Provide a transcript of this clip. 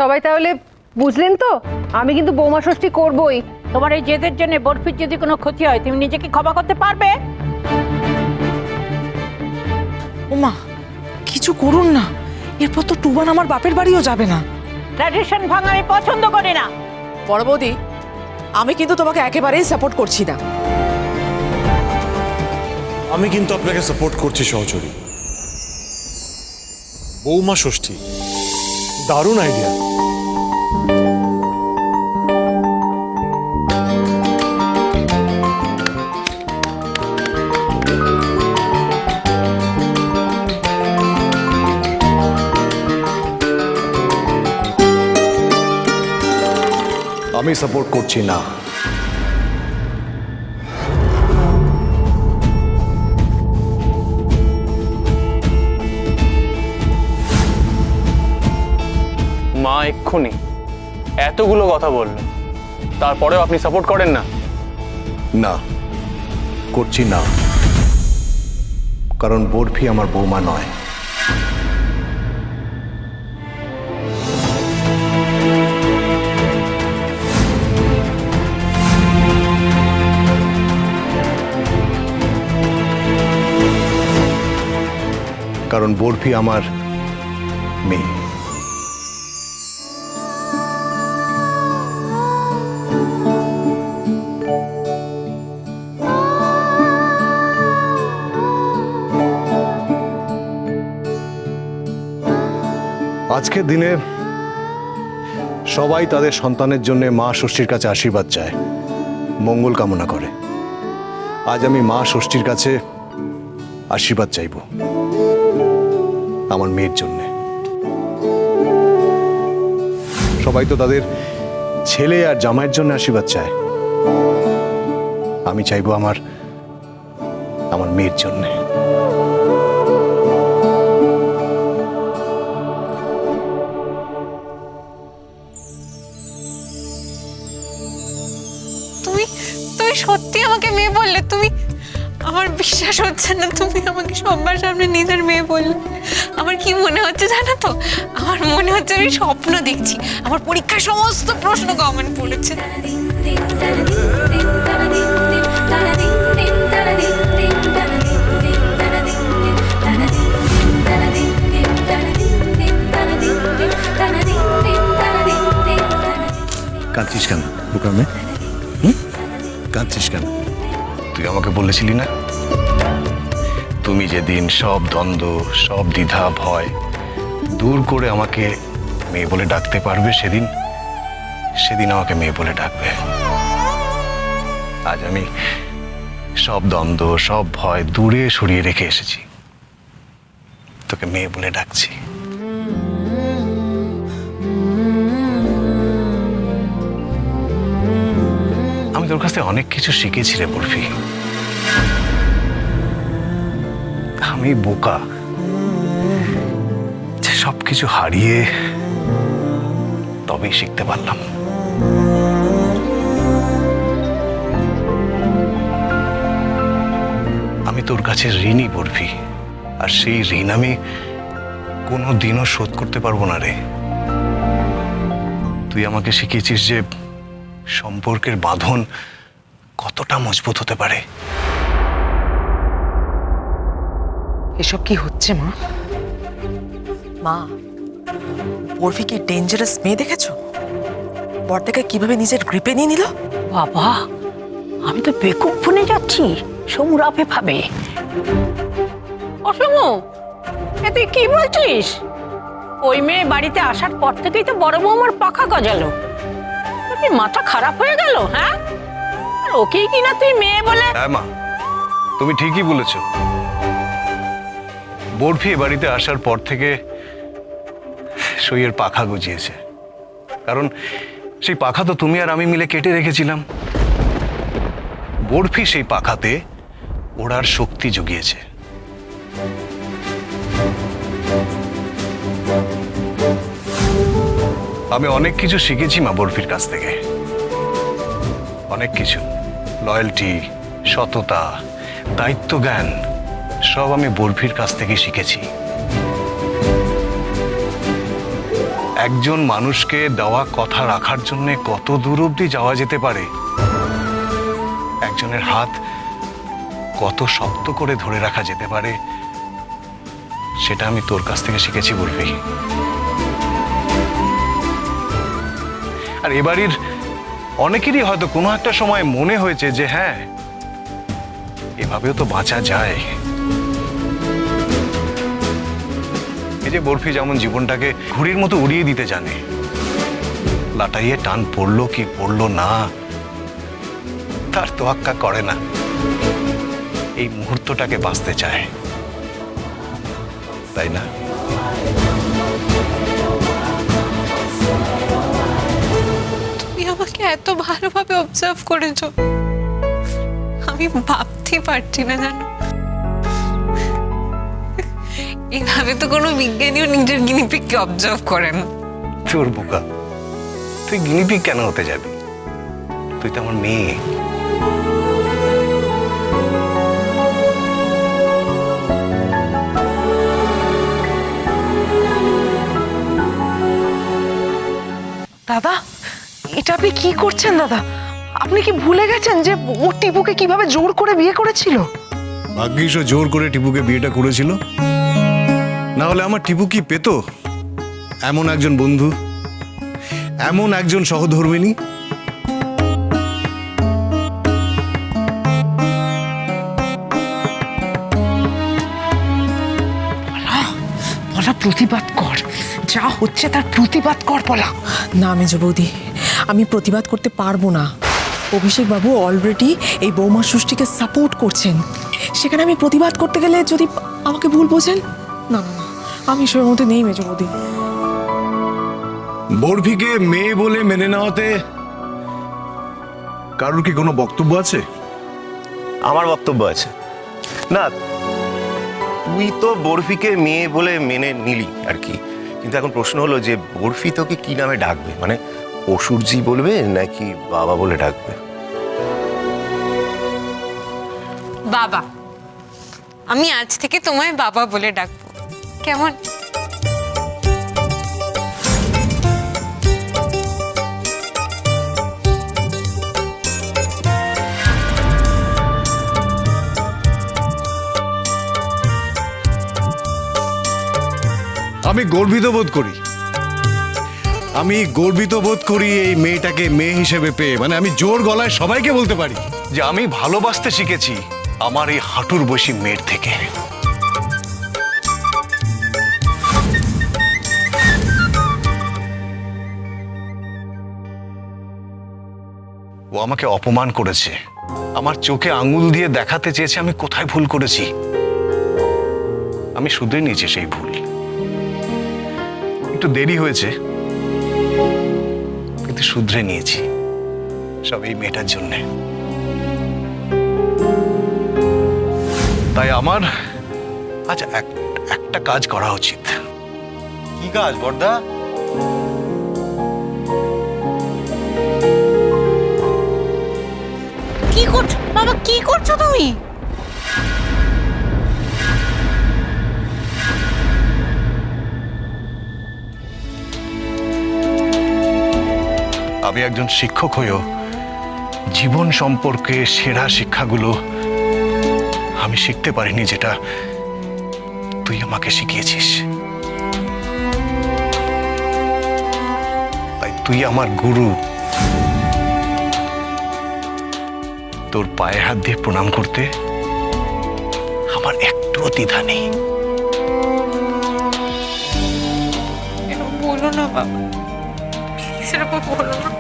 সবাই তাহলে বুঝলেন তো, আমি কিন্তু বৌমা ষষ্ঠী করবই। তোমার এই জেদের জন্য বরফির যদি কোনো ক্ষতি হয় তুমি নিজেকে ক্ষমা করতে পারবে? ওমা কিছু করুন না, এরপর তো টুবান আমার বাপের বাড়িও যাবে না। ট্র্যাডিশন ভাঙা আমি পছন্দ করি না। বড় বৌদি, আমি কিন্তু তোমাকে একেবারেই সাপোর্ট করছি না। আমি কিন্তু আপনাকে সাপোর্ট করছি সহচরী। বৌমা ষষ্ঠী দারুণ আইডিয়া। আমি সাপোর্ট করছি না। মা এক্ষুনি এতগুলো কথা বললেন, তারপরেও আপনি সাপোর্ট করেন না? না, করছি না, কারণ বরফি আমার বৌমা নয়। কারণ বরফি আমার মেয়ে। আজকের দিনে সবাই তাদের সন্তানের জন্য মা ষষ্ঠীর কাছে আশীর্বাদ চায়, মঙ্গল কামনা করে। আজ আমি মা ষষ্ঠীর কাছে আশীর্বাদ চাইব আমার মেয়ের জন্য। সবাই তো তাদের ছেলে আর জামাইয়ের জন্য আশীর্বাদ চায়, আমি চাইবো আমার মেয়ের জন্য। তুমি তুমি সত্যি আমাকে মেয়ে বললে? তুমি, আমার বিশ্বাস হচ্ছে না তুমি আমাকে সবার সামনে নিজের মেয়ে বললে। আমার কি মনে হচ্ছে জানো তো, আমার মনে হচ্ছে আমি স্বপ্ন দেখছি। আমার পরীক্ষার সমস্ত প্রশ্ন কমন পড়েছে। কাঁদছিস কেন বুকামে? কাঁদছিস কেন? তুই আমাকে বলেছিলি না, তুমি যেদিন সব দ্বন্দ্ব, সব দ্বিধা, ভয় দূর করে আমাকে মেয়ে বলে ডাকতে পারবে, সেদিন আমাকে মেয়ে বলে ডাকবে। আজ আমি সব দ্বন্দ্ব, সব ভয় দূরে সরিয়ে রেখে এসেছি, তোকে মেয়ে বলে ডাকছি। আমি তোর কাছ থেকে অনেক কিছু শিখেছি রে বরফি। আমি বোকা যে সবকিছু হারিয়ে তবেই শিখতে পারলাম। আমি তোর কাছে ঋণী বরফি, আর সেই ঋণ আমি কোনোদিনও শোধ করতে পারবো না রে। তুই আমাকে শিখিয়েছিস যে সম্পর্কের বাঁধন কতটা মজবুত হতে পারে। এসব কি হচ্ছে মা? মা, বরফি কি ডেঞ্জারাস মেয়ে দেখেছো? বর্তাকে কিভাবে নিজের গ্রিপে নিয়ে নিল। বাবা, আমি তো বেকুব বনে যাচ্ছি। সমু রাফে ভাবে। ও সমু, এ তুই কি বলছিস? ওই মেয়ে বাড়িতে আসার পর থেকেই তো বড় বৌমার পাখা গজালো। তুই মাথা খারাপ হয়ে গেল? হ্যাঁ, আর ওকেই কিনা তুই মেয়ে বলে। হ্যাঁ মা, তুমি ঠিকই বলেছ। বরফি এ বাড়িতে আসার পর থেকে সইয়ের পাখা গজিয়েছে, কারণ সেই পাখা তো তুমি আর আমি মিলে কেটে রেখেছিলাম। বরফি সেই পাখাতে ওড়ার শক্তি জুগিয়েছে। আমি অনেক কিছু শিখেছি মা বরফির কাছ থেকে, অনেক কিছু। লয়্যালটি, সততা, দায়িত্ব জ্ঞান সব আমি বরফির কাছ থেকে শিখেছি। একজন মানুষকে দেওয়া কথা রাখার জন্য কত দূর অবধি যাওয়া যেতে পারে, একজনের হাত কত শক্ত করে ধরে রাখা যেতে পারে, সেটা আমি তোর কাছ থেকে শিখেছি বলবি। আর এবাড়ির অনেকেরই হয়তো কোনো একটা সময় মনে হয়েছে যে হ্যাঁ, এভাবেও তো বাঁচা যায়। এই যে বরফি যেমন জীবনটাকে ঘুড়ির মতো উড়িয়ে দিতে জানে, লাটাইয়ে টান পড়লো কি পড়লো না তার তোয়াক্কা করে না, এই মুহূর্তটাকে বাঁচতে চায়, তাই না? তুমি আমাকে এত ভালোভাবে অবজার্ভ করেছো, আমি ভাবতেই পারছি না জানো। এইভাবে তো কোনো বিজ্ঞানীও নিজের গিনিপিগকে অবজার্ভ করে না। তোর বোকা, তুই গিনিপিগ কেন হতে যাবি? তুই তো আমার মেয়ে। দাদা, এটা আপনি কি করছেন দাদা? আপনি কি ভুলে গেছেন যে ও টিপুকে কিভাবে জোর করে বিয়ে করেছিল? ভাগ্যিস ও জোর করে টিপুকে বিয়েটা করেছিল, না হলে আমার টিপু কি পেত এমন একজন বন্ধু, এমন একজন সহধর্মিণী? বলা, প্রতিবাদ কর, যা হচ্ছে তার প্রতিবাদ কর বলা। না মেজ বৌদি, আমি প্রতিবাদ করতে পারবো না। অভিষেক বাবু অলরেডি এই বৌমা সৃষ্টিকে সাপোর্ট করছেন, সেখানে আমি প্রতিবাদ করতে গেলে যদি আমাকে ভুল বোঝেন, না না না, আমি এসবের মধ্যে নেই মেজ বৌদি। বরফিকে মেয়ে বলে মেনে নেওয়াতে কারোর কি কোনো বক্তব্য আছে? আমার বক্তব্য আছে। না, তুই তো বরফিকে মেয়ে বলে মেনে নিলি আর কি, কিন্তু এখন প্রশ্ন হলো যে বরফি তোকে কি নামে ডাকবে? মানে অসুরজি বলবে নাকি বাবা বলে ডাকবে? বাবা, আমি আজ থেকে তোমায় বাবা বলে ডাকবো, কেমন? আমি গর্বিত বোধ করি, আমি গর্বিত বোধ করি এই মেয়েটাকে মেয়ে হিসেবে পেয়ে। মানে আমি জোর গলায় সবাইকে বলতে পারি যে আমি ভালোবাসতে শিখেছি আমার এই হাঁটুর বসি মেয়ের থেকে। ও আমাকে অপমান করেছে, আমার চোখে আঙুল দিয়ে দেখাতে চেয়েছে আমি কোথায় ভুল করেছি। আমি শুধরে নিয়েছি সেই ভুল। একটু দেরি হয়েছে, কিন্তু শুধরে নিয়েছি, সব এই মেয়েটার জন্যে। তাই আমার আজ একটা কাজ করা উচিত। কি কাজ বড়দা? কি করছো বাবা, কি করছো তুমি? আমি একজন শিক্ষক হয়েও জীবন সম্পর্কে সেরা শিক্ষাগুলো আমি শিখতে পারিনি, যেটা তুই আমাকে শিখিয়েছিস। তাই তুই আমার গুরু, তোর পায়ে হাত দিয়ে প্রণাম করতে আমার একটুও দ্বিধা নেই। বলো না বাবা, প্লিজ এরকম বলো না।